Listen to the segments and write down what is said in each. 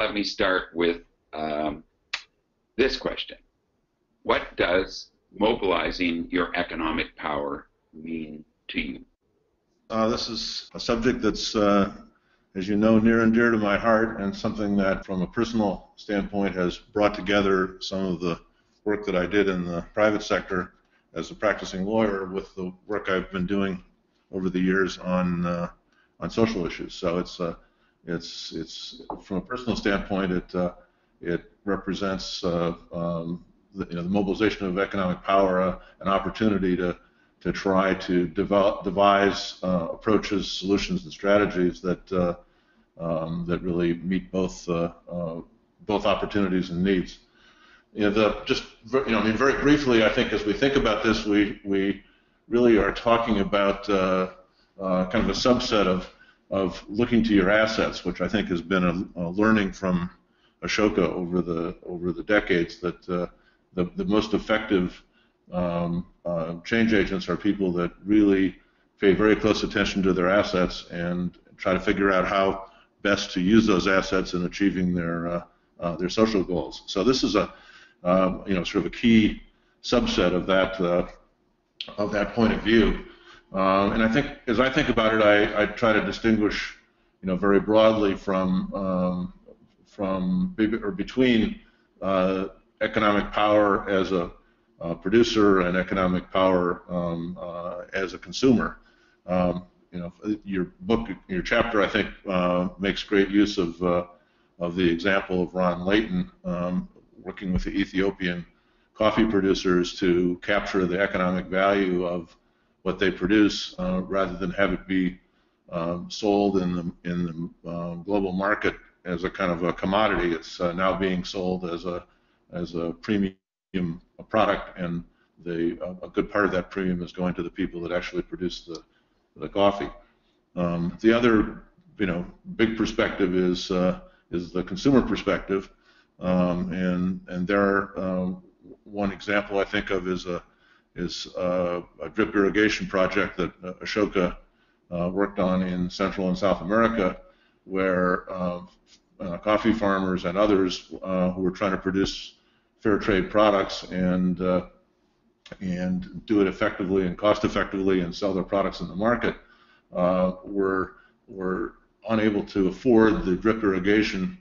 let me start with this question. What does mobilizing your economic power mean to you? This is a subject that's, as you know, near and dear to my heart, and something that, from a personal standpoint, has brought together some of the work that I did in the private sector as a practicing lawyer with the work I've been doing over the years on social issues. So it's from a personal standpoint, it represents the mobilization of economic power, an opportunity to try to devise approaches, solutions, and strategies that really meet both opportunities and needs. Very briefly, I think as we think about this, we really are talking about kind of a subset of looking to your assets, which I think has been a learning from Ashoka over the decades, that the most effective change agents are people that really pay very close attention to their assets and try to figure out how best to use those assets in achieving their social goals. So this is a sort of a key subset of that point of view. And I think, as I think about it, I try to distinguish, very broadly between economic power as a producer and economic power as a consumer. Your book, your chapter, I think, makes great use of the example of Ron Layton working with the Ethiopian coffee producers to capture the economic value of what they produce, rather than have it be sold in the global market as a kind of a commodity. It's now being sold as a premium product, and a good part of that premium is going to the people that actually produce the coffee. The other big perspective is the consumer perspective, and there one example I think of is a drip irrigation project that Ashoka worked on in Central and South America, where coffee farmers and others who were trying to produce fair trade products and do it effectively and cost effectively and sell their products in the market were unable to afford the drip irrigation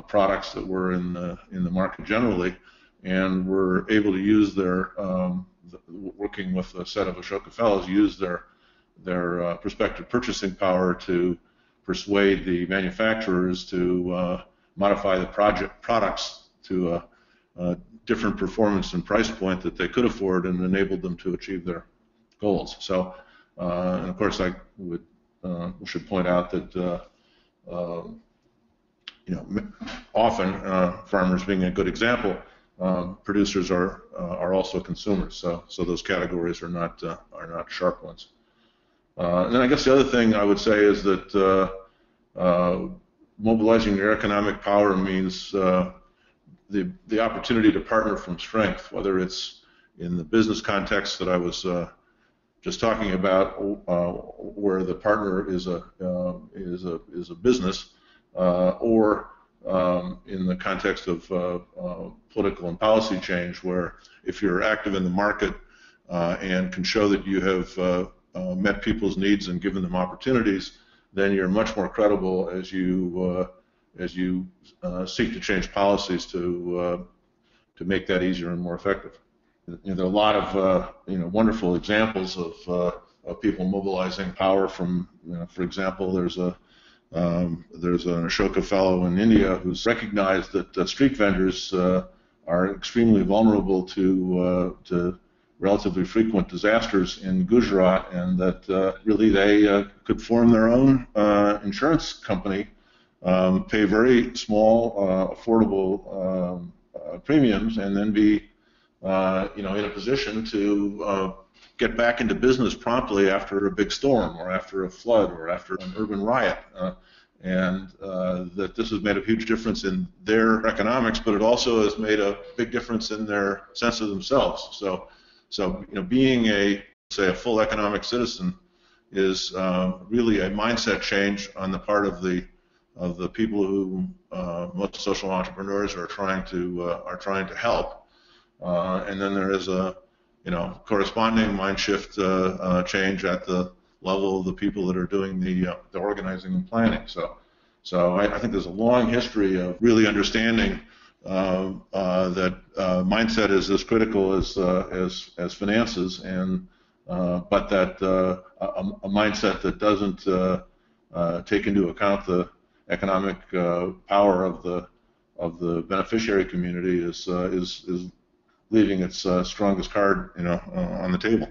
products that were in the market generally, and were able to use their working with a set of Ashoka fellows, use their prospective purchasing power to persuade the manufacturers to modify the products to a different performance and price point that they could afford, and enabled them to achieve their goals. So, and of course, I should point out that often farmers being a good example, producers are also consumers. So those categories are not sharp ones. And then I guess the other thing I would say is that mobilizing your economic power means the opportunity to partner from strength, whether it's in the business context that I was just talking about, where the partner is a business, or in the context of political and policy change, where if you're active in the market and can show that you have met people's needs and given them opportunities, then you're much more credible as you seek to change policies to make that easier and more effective. There are a lot of wonderful examples of people mobilizing power. From for example, there's an Ashoka fellow in India who's recognized that street vendors are extremely vulnerable to relatively frequent disasters in Gujarat, and that really they could form their own insurance company, pay very small, affordable premiums, and then be in a position to get back into business promptly after a big storm, or after a flood, or after an urban riot, and that this has made a huge difference in their economics, but it also has made a big difference in their sense of themselves. So being a full economic citizen is really a mindset change on the part of the the people who most social entrepreneurs are trying to help, and then there is a corresponding mind shift change at the level of the people that are doing the organizing and planning. So I think there's a long history of really understanding that mindset is as critical as finances, and but that a mindset that doesn't take into account the economic power of the beneficiary community is leaving its strongest card on the table.